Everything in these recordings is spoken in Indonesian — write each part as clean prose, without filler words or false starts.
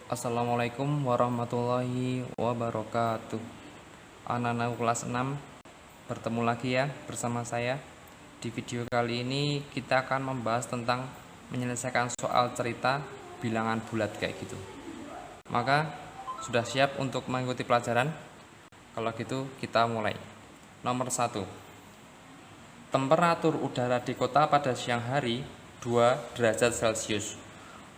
Assalamualaikum warahmatullahi wabarakatuh. Anak-anak kelas 6, bertemu lagi ya bersama saya. Di video kali ini kita akan membahas tentang menyelesaikan soal cerita bilangan bulat kayak gitu. Maka sudah siap untuk mengikuti pelajaran? Kalau gitu kita mulai. Nomor 1. Temperatur udara di kota pada siang hari 2 derajat Celcius.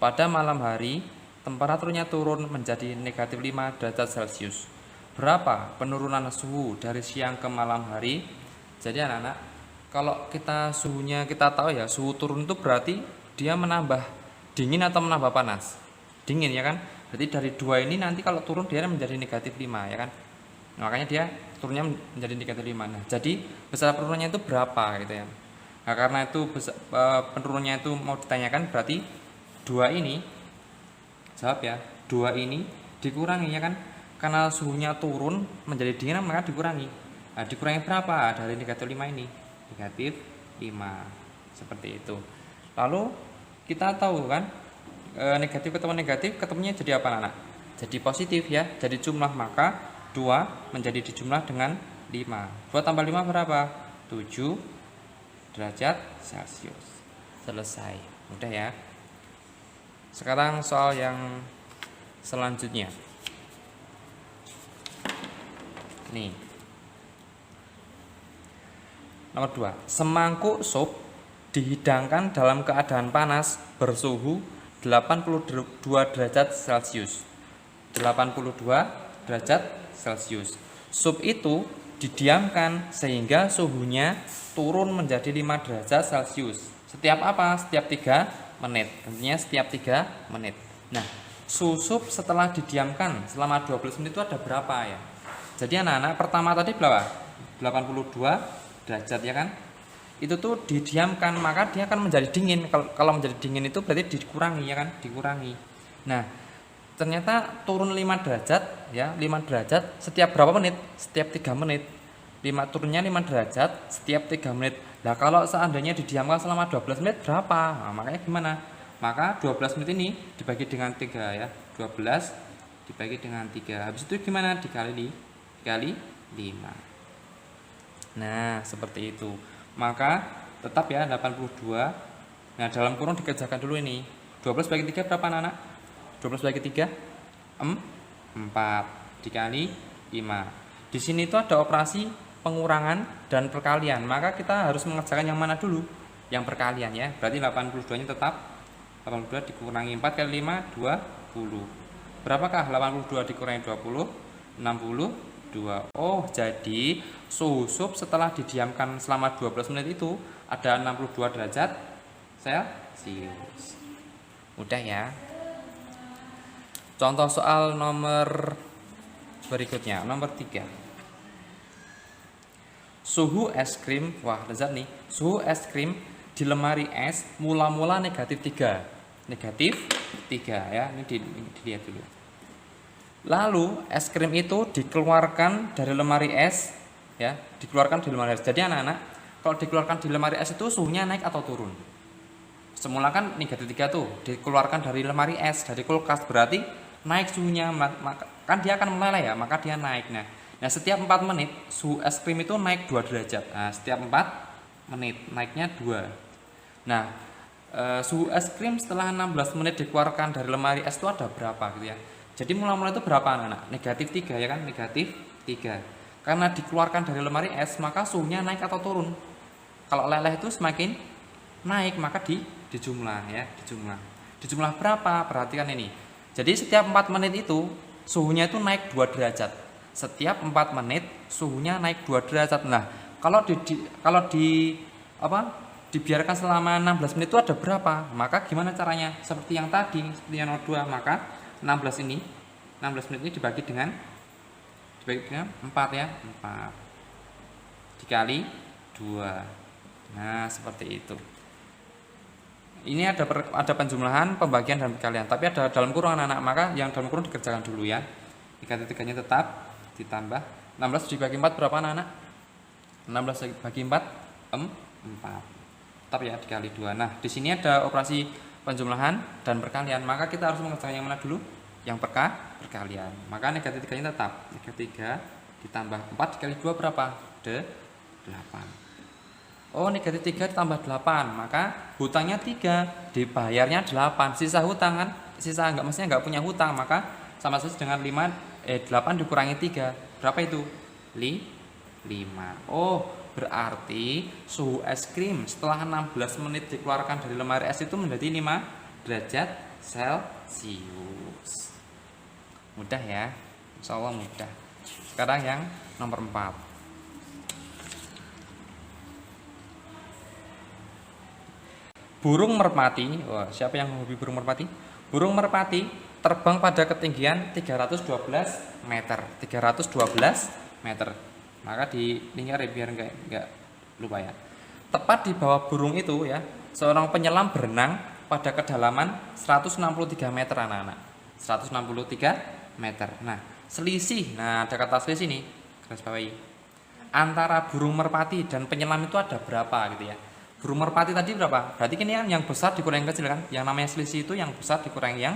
Pada malam hari temperaturnya turun menjadi negatif 5 derajat Celcius. Berapa penurunan suhu dari siang ke malam hari? Jadi anak-anak, kalau kita suhunya kita tahu ya, suhu turun itu berarti dia menambah dingin atau menambah panas? Dingin ya kan? Berarti dari 2 ini nanti kalau turun dia menjadi negatif 5 ya kan? Makanya dia turunnya menjadi negatif 5. Nah, jadi besar penurunannya itu berapa gitu ya. Nah, karena itu penurunannya itu mau ditanyakan berarti 2 ini, jawab ya, 2 ini dikurangi ya kan, karena suhunya turun menjadi dingin maka dikurangi. Nah, dikurangi berapa dari negatif 5 ini? Negatif 5, seperti itu. Lalu kita tahu kan, negatif ketemu negatif ketemunya jadi apa anak? Jadi positif ya, jadi jumlah, maka 2 menjadi dijumlah dengan 5. 2 tambah 5 berapa? 7 derajat Celcius. Selesai, mudah ya. Sekarang soal yang selanjutnya. Nih. Nomor 2. Semangkuk sup dihidangkan dalam keadaan panas bersuhu 82 derajat Celcius. 82 derajat Celcius. Sup itu didiamkan sehingga suhunya turun menjadi 5 derajat Celcius. Setiap apa? Setiap 3 menit. Tentunya setiap 3 menit. Nah, suhu sup setelah didiamkan selama 12 menit itu ada berapa ya? Jadi anak-anak, pertama tadi berapa? 82 derajat ya kan? Itu tuh didiamkan, maka dia akan menjadi dingin. Kalau menjadi dingin itu berarti dikurangi ya kan? Dikurangi. Nah, ternyata turun 5 derajat ya, 5 derajat setiap berapa menit? Setiap 3 menit. Turunnya 5 derajat setiap 3 menit. Nah, kalau seandainya didiamkan selama 12 menit berapa? Nah, makanya gimana? Maka 12 menit ini dibagi dengan 3 ya. 12 dibagi dengan 3. Habis itu gimana? Dikali 5. Nah, seperti itu. Maka tetap ya 82. Nah, dalam kurung dikerjakan dulu ini. 12 bagi 3 berapa anak? 12 bagi 3 4 dikali 5. Di sini itu ada operasi pengurangan dan perkalian, maka kita harus mengerjakan yang mana dulu? Yang perkalian ya. Berarti 82 nya tetap 82 dikurangi 4 kali 5 20. Berapakah 82 dikurangi 20? 62. Oh, jadi suhu sup setelah didiamkan selama 12 menit itu ada 62 derajat Celcius. Mudah ya. Contoh soal nomor berikutnya, nomor 3. Suhu es krim, wah lezat nih. Suhu es krim di lemari es mula-mula negatif 3. Negatif 3 ya, ini dilihat dulu. Lalu es krim itu dikeluarkan dari lemari es ya, dikeluarkan dari lemari es. Jadi anak-anak, kalau dikeluarkan di lemari es itu suhunya naik atau turun? Semula kan negatif 3 tuh, dikeluarkan dari lemari es, dari kulkas, berarti naik suhunya, kan dia akan meleleh ya, maka dia naik. Nah, setiap 4 menit suhu es krim itu naik 2 derajat. Nah, setiap 4 menit naiknya 2. Nah, suhu es krim setelah 16 menit dikeluarkan dari lemari es itu ada berapa gitu ya. Jadi mula-mula itu berapa anak-anak? Negatif 3 ya kan, negatif 3. Karena dikeluarkan dari lemari es, maka suhunya naik atau turun? Kalau leleh itu semakin naik, maka dijumlah ya, dijumlah berapa? Perhatikan ini. Jadi setiap 4 menit itu suhunya itu naik 2 derajat. Setiap 4 menit suhunya naik 2 derajat. Nah, kalau dibiarkan selama 16 menit itu ada berapa? Maka gimana caranya? Seperti yang tadi, seperti yang nomor 2, maka 16 menit ini dibagi dengan 4 ya, 4 dikali 2. Nah, seperti itu. Ini ada penjumlahan, pembagian dan perkalian, tapi ada dalam kurung anak-anak, maka yang dalam kurung dikerjakan dulu ya. Dikali 3-nya tetap ditambah 16 dibagi 4 berapa anak-anak? 16 bagi 4 4. Tetap ya dikali 2. Nah, di sini ada operasi penjumlahan dan perkalian, maka kita harus mengerjakan yang mana dulu? yang perkalian. Maka negatif 3 ini tetap. Negatif 3 ditambah 4 dikali 2 berapa? 8. Oh, negatif 3 ditambah 8. Maka hutangnya 3, dibayarnya 8. Sisa hutang kan? Sisa maksudnya enggak punya hutang, maka sama saja dengan 8 dikurangi 3. Berapa itu? 5. Oh, berarti suhu es krim setelah 16 menit dikeluarkan dari lemari es itu menjadi 5 derajat Celcius. Mudah ya, insya Allah mudah. Sekarang yang nomor 4. Burung merpati. Wah, siapa yang hobi burung merpati? Burung merpati terbang pada ketinggian 312 meter. 312 meter. Maka di lingkar biar enggak lupa ya. Tepat di bawah burung itu ya, seorang penyelam berenang pada kedalaman 163 meter anak-anak. 163 meter. Nah, selisih. Nah, ada kata selisih nih. Garis bawahi. Antara burung merpati dan penyelam itu ada berapa gitu ya. Burung merpati tadi berapa? Berarti ini kan yang besar dikurangi yang kecil kan? Yang namanya selisih itu yang besar dikurangi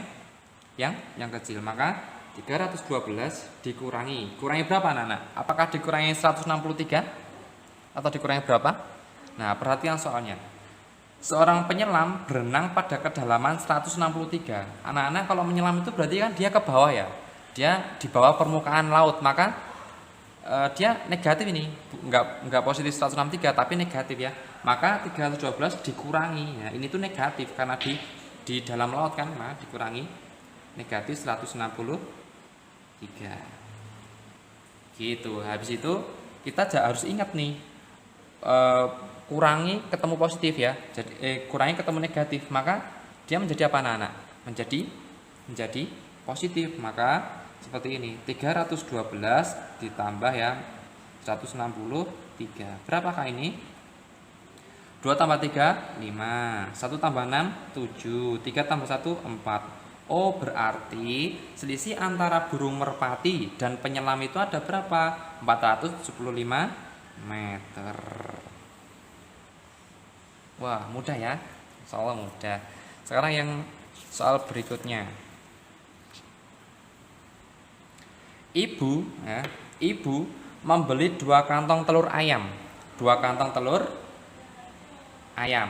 yang kecil. Maka 312 dikurangi. Kurangi berapa anak-anak? Apakah dikurangi 163 atau dikurangi berapa? Nah, perhatian soalnya. Seorang penyelam berenang pada kedalaman 163. Anak-anak kalau menyelam itu berarti kan dia ke bawah ya. Dia di bawah permukaan laut, maka dia negatif ini. Enggak positif 163 tapi negatif ya. Maka 312 dikurangi. Ya, ini tuh negatif karena di dalam laut kan, nah dikurangi negatif 163. Gitu. Habis itu kita harus ingat nih, kurangi ketemu positif ya. Jadi kurangi ketemu negatif, maka dia menjadi apa anak-anak? Menjadi positif. Maka seperti ini, 312 ditambah ya 163. Berapakah ini? 2 tambah 3 5, 1 tambah 6 7, 3 tambah 1 4. Oh, berarti selisih antara burung merpati dan penyelam itu ada berapa? 475 meter. Wah, mudah ya? Insya Allah mudah. Sekarang yang soal berikutnya. Ibu membeli 2 kantong telur ayam. 2 kantong telur ayam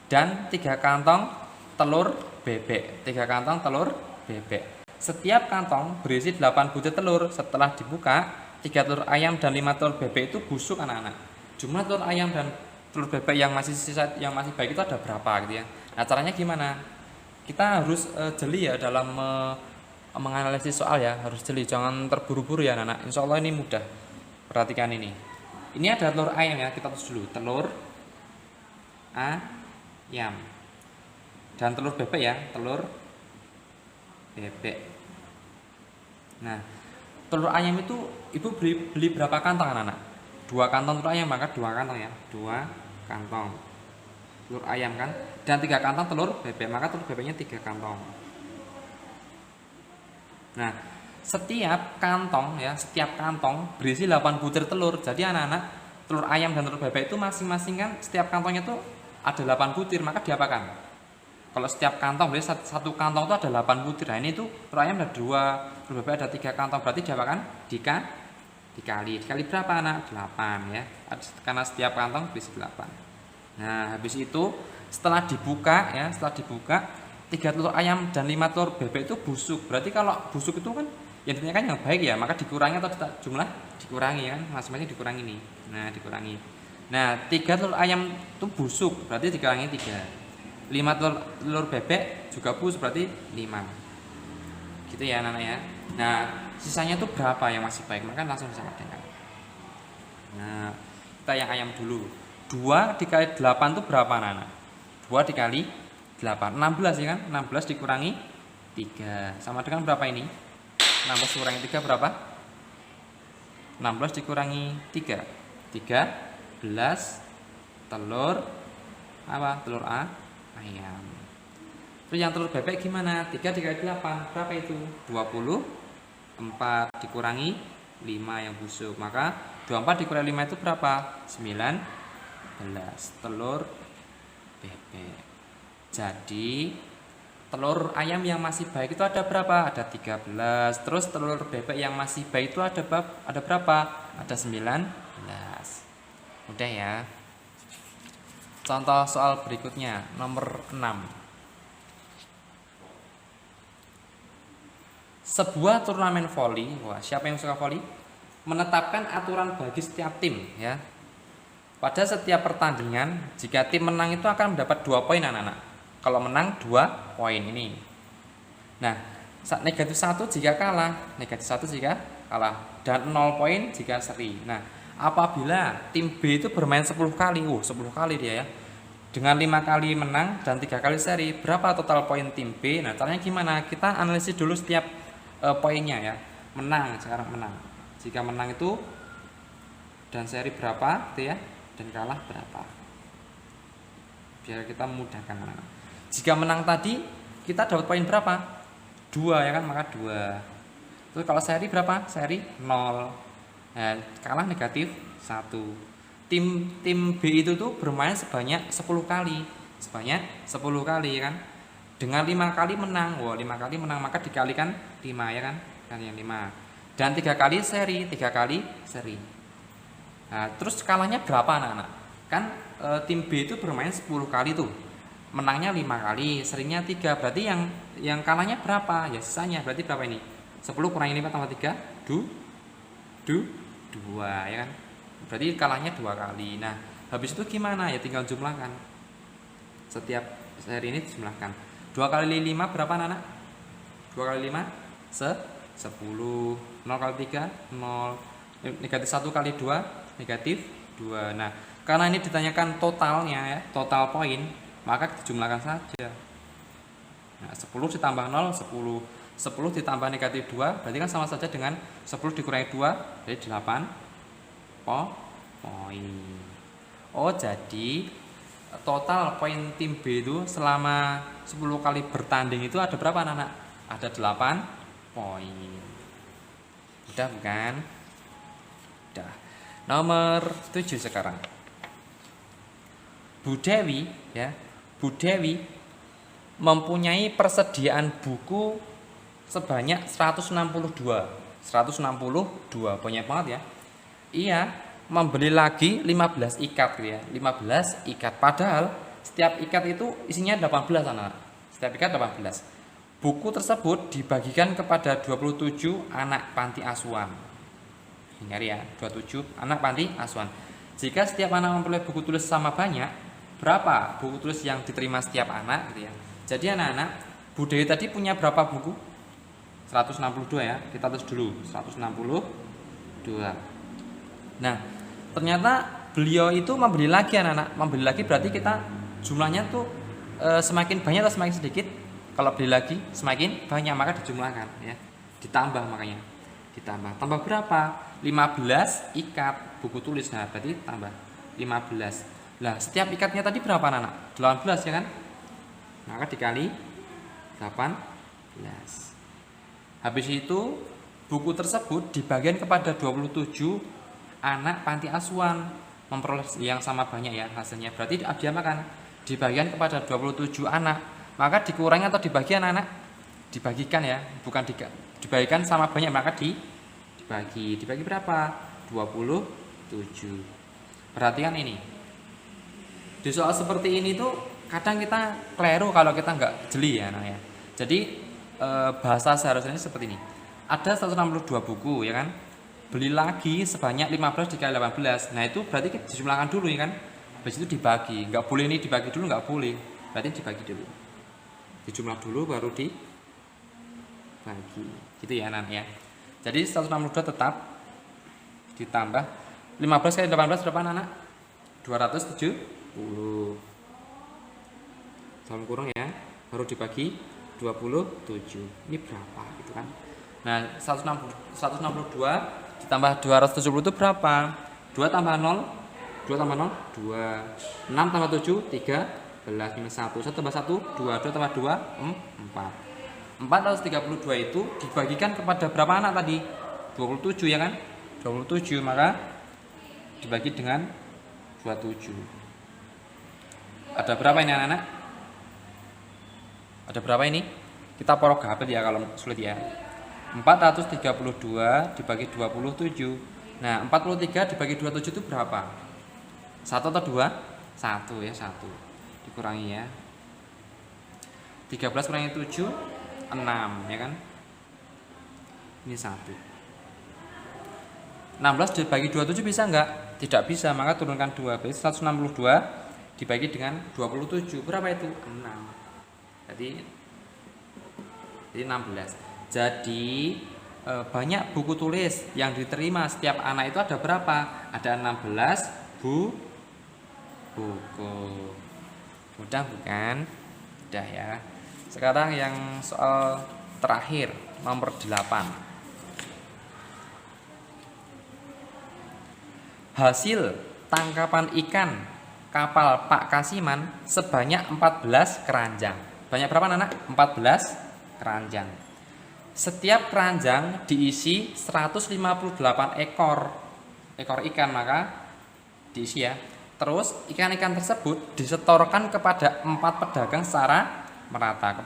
dan 3 kantong telur bebek. 3 kantong telur bebek. Setiap kantong berisi 8 butir telur. Setelah dibuka, 3 telur ayam dan 5 telur bebek itu busuk anak-anak. Jumlah telur ayam dan telur bebek yang masih sisa, yang masih baik itu ada berapa gitu ya. Nah, caranya gimana? Kita harus jeli ya dalam menganalisis soal ya, harus jeli, jangan terburu-buru ya anak-anak. Insya Allah ini mudah. Perhatikan ini. Ini ada telur ayam ya, kita tulis dulu. Telur ayam. Dan telur bebek ya, telur bebek. Nah, telur ayam itu ibu beli berapa kantong anak-anak? 2 kantong telur ayam, maka 2 kantong ya. 2 kantong telur ayam kan. Dan 3 kantong telur bebek, maka telur bebeknya 3 kantong. Nah, setiap kantong berisi 8 butir telur. Jadi anak-anak, telur ayam dan telur bebek itu masing-masing kan setiap kantongnya itu ada 8 butir, maka diapakan? Kalau setiap kantong berarti satu kantong itu ada 8 butir. Nah, ini tuh telur ayam ada 2, telur bebek ada 3 kantong, berarti diapakan? Dikali berapa anak? 8 ya. Karena setiap kantong berisi 8. Nah, habis itu setelah dibuka 3 telur ayam dan 5 telur bebek itu busuk. Berarti kalau busuk itu kan yang ditanyakan yang baik ya, maka dikurangi atau jumlah dikurangi ya kan, masing-masing dikurangi nih. Nah, dikurangi. Nah, 3 telur ayam itu busuk, berarti dikurangi 3. 5 telur bebek juga busuk, berarti 5. Gitu ya anak-anak ya. Nah, sisanya itu berapa yang masih baik? Maka langsung bisa katakan. Nah, kita yang ayam dulu. 2 dikali 8 itu berapa anak-anak? 2 dikali 8, 16 ya kan? 16 dikurangi 3 sama dengan berapa ini? 16 dikurangi 3 berapa? 16 dikurangi 3 13 telur apa? Telur ayam. Terus yang telur bebek gimana? 3 dikali 8 berapa itu? 24 dikurangi 5 yang busuk. Maka 24 dikurangi 5 itu berapa? 19 telur bebek. Jadi Telur ayam yang masih baik itu ada berapa? Ada 13. Terus telur bebek yang masih baik itu ada berapa? Ada 19. Udah ya. Contoh soal berikutnya, nomor 6. Sebuah turnamen voli, wah siapa yang suka voli? Menetapkan aturan bagi setiap tim ya. Pada setiap pertandingan, jika tim menang itu akan mendapat 2 poin anak-anak. Kalau menang 2 poin ini. Nah, negatif 1 jika kalah, negatif 1 jika kalah, dan 0 poin jika seri. Nah, apabila tim B itu bermain 10 kali, 10 kali dia ya. Dengan 5 kali menang dan 3 kali seri, berapa total poin tim B? Nah, caranya gimana? Kita analisis dulu setiap poinnya ya. Menang, sekarang menang. Jika menang itu dan seri berapa gitu ya, dan kalah berapa, biar kita memudahkan. Jika menang tadi kita dapat poin berapa? 2 ya kan, maka 2. Terus kalau seri berapa? Seri 0. Nah, kalah negatif 1. Tim B itu tuh bermain sebanyak 10 kali. Sebanyak 10 kali ya kan. Dengan 5 kali menang. 5 kali menang maka dikalikan 5 ya kan? Kalikan 5. Dan 3 kali seri, 3 kali seri. Nah, terus kalahnya berapa anak-anak? Kan tim B itu bermain 10 kali tuh. Menangnya 5 kali, serinya 3. Berarti yang kalahnya berapa? Ya sisanya. Berarti berapa ini? 10 kurangi 5 tambah 3, 2 ya kan? Berarti kalahnya 2 kali. Nah, habis itu gimana? Ya tinggal jumlahkan. Setiap seri ini dijumlahkan. 2 kali 5 berapa anak-anak? 2 kali 5 10. 0 kali 3 0. Negatif 1 kali 2 negatif 2. Nah, karena ini ditanyakan totalnya ya, total poin, maka dijumlahkan saja. Nah, 10 ditambah 0 10. 10 ditambah negatif 2 berarti kan sama saja dengan 10 dikurangi 2, jadi 8 poin. Oh, jadi total poin tim B itu selama 10 kali bertanding itu ada berapa anak-anak? Ada 8 poin. Udah bukan? Udah. Nomor 7 sekarang. Bu Dewi mempunyai persediaan buku sebanyak 162. Banyak banget ya. Ia membeli lagi 15 ikat gitu ya. 15 ikat. Padahal setiap ikat itu isinya 18 anak. Setiap ikat 18. Buku tersebut dibagikan kepada 27 anak panti asuhan. Ingat ya, 27 anak panti asuhan. Jika setiap anak memperoleh buku tulis sama banyak, berapa buku tulis yang diterima setiap anak gitu ya. Jadi anak-anak, Bu Dewi tadi punya berapa buku? 162 ya. Kita tulis dulu, 162. Nah, ternyata beliau itu membeli lagi anak-anak. Membeli lagi berarti kita jumlahnya tuh semakin banyak atau semakin sedikit? Kalau beli lagi semakin banyak maka dijumlahkan ya. Ditambah makanya. Tambah berapa? 15 ikat buku tulis. Nah, berarti tambah 15. Lah, setiap ikatnya tadi berapa anak? 18 ya kan? Maka dikali 18. Habis itu buku tersebut dibagikan kepada 27 anak panti asuhan, memperoleh yang sama banyak ya hasilnya. Berarti dia makan dibagikan kepada 27 anak. Maka dikurangi atau dibagi anak-anak? Dibagikan ya, bukan dibagikan sama banyak, maka dibagi berapa? 27. Perhatikan ini. Di soal seperti ini tuh kadang kita keliru kalau kita nggak jeli ya anak ya. Jadi bahasa seharusnya seperti ini. Ada 162 buku ya kan? Beli lagi sebanyak 15 dikali 18. Nah, itu berarti kita dijumlahkan dulu ya kan? Habis itu dibagi. Nggak boleh ini dibagi dulu, nggak boleh. Berarti dibagi dulu. Dijumlah dulu baru dibagi. Gitu ya anak ya. Jadi 162 tetap ditambah 15 kali 18 berapa anak? 270. Dalam kurung ya, baru dibagi 27. Ini berapa gitu kan? Nah, 162 ditambah 270 itu berapa? 2 tambah 0, 2 tambah 0, 2. 6 tambah 7, 13 minus 1. 1 tambah 1, 2. 2 tambah 2, 4. 432 itu dibagikan kepada berapa anak tadi? 27 ya kan? 27, maka dibagi dengan 27. Ada berapa ini anak-anak? Ada berapa ini? Kita porok gabet ya kalau sulit ya. 432 dibagi 27. Nah, 43 dibagi 27 itu berapa? 1 atau 2? 1 ya, 1. Dikurangi ya. 13 kurangi 7, 6 ya kan? Ini 1. 16 dibagi 27 bisa enggak? Tidak bisa, maka turunkan 2. Berarti 162 dibagi dengan 27. Berapa itu? 6. Jadi 16. Jadi banyak buku tulis yang diterima setiap anak itu ada berapa? Ada 16 buku. Mudah bukan? Mudah ya. Sekarang yang soal terakhir, nomor 8. Hasil tangkapan ikan kapal Pak Kasiman sebanyak 14 keranjang. Banyak berapa anak? 14 keranjang. Setiap keranjang diisi 158 ekor ikan, maka diisi ya. Terus ikan-ikan tersebut disetorkan kepada 4 pedagang secara merata,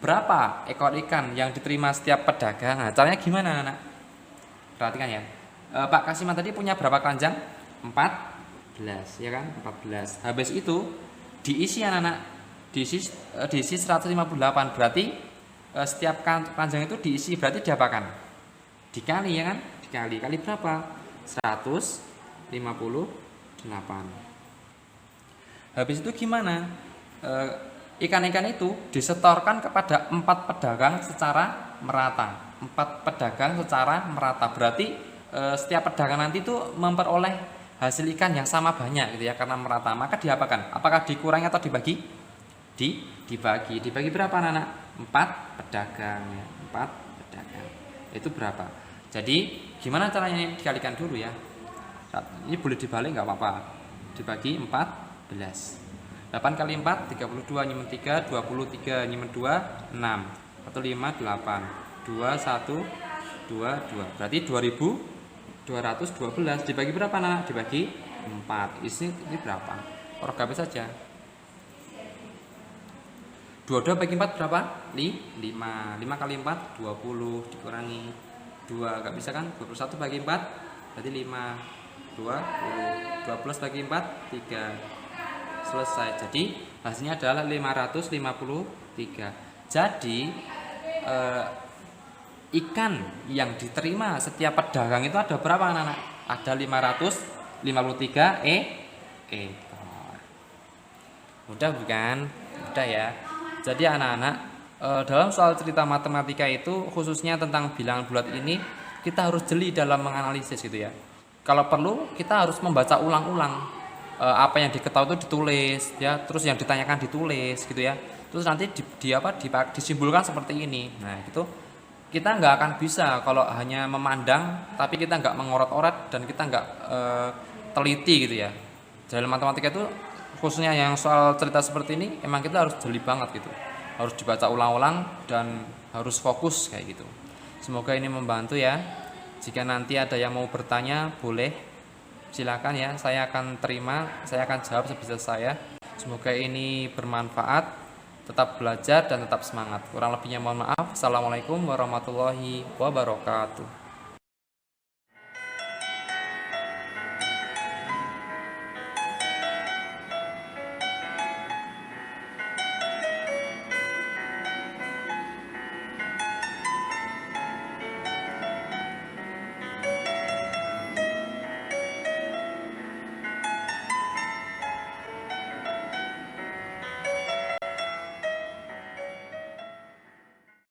Berapa ekor ikan yang diterima setiap pedagang? Nah, caranya gimana anak? Perhatikan ya. Pak Kasiman tadi punya berapa keranjang? 14 ya kan? 14. Habis itu diisi anak-anak, diisi 158. Berarti setiap keranjang itu diisi, berarti diapakan? Dikali ya kan? Kali berapa? 158. Habis itu gimana? Ikan-ikan itu disetorkan kepada 4 pedagang secara merata. 4 pedagang secara merata. Berarti setiap pedagang nanti itu memperoleh hasil ikan yang sama banyak gitu ya, karena merata. Maka diapakan? Apakah dikurangi atau dibagi? Dibagi. Dibagi berapa anak? 4 pedagang ya. 4 pedagang. Itu berapa? Jadi gimana caranya? Dikalikan dulu ya. Ini boleh dibalik nggak apa-apa. Dibagi 14. 8 kali 4, 32, nyimen 3, 23, nyimen 2, 6. 1, 5, 8. 2, 1, 2, 2. Berarti 2212 dibagi berapa anak? Dibagi 4. Ini berapa? Porok gabet saja. 22 bagi 4 berapa? 5. 5 kali 4, 20. Dikurangi 2. Gak bisa kan? 21 bagi 4, berarti 5. 20. 12 bagi 4, 3. Selesai. Jadi hasilnya adalah 553. Jadi ikan yang diterima setiap pedagang itu ada berapa anak-anak? Ada 553 ekor. Mudah bukan? Mudah ya. Jadi anak-anak, dalam soal cerita matematika itu khususnya tentang bilangan bulat ini kita harus jeli dalam menganalisis gitu ya. Kalau perlu kita harus membaca ulang-ulang. Apa yang diketahui itu ditulis ya, terus yang ditanyakan ditulis gitu ya, terus nanti disimpulkan seperti ini. Nah itu kita nggak akan bisa kalau hanya memandang tapi kita nggak mengorot-orot dan kita nggak teliti gitu ya. Dalam matematika itu khususnya yang soal cerita seperti ini emang kita harus jeli banget gitu, harus dibaca ulang-ulang dan harus fokus kayak gitu. Semoga ini membantu ya. Jika nanti ada yang mau bertanya boleh, silakan ya, saya akan terima, saya akan jawab sebisa saya. Semoga ini bermanfaat. Tetap belajar dan tetap semangat. Kurang lebihnya mohon maaf. Assalamualaikum warahmatullahi wabarakatuh.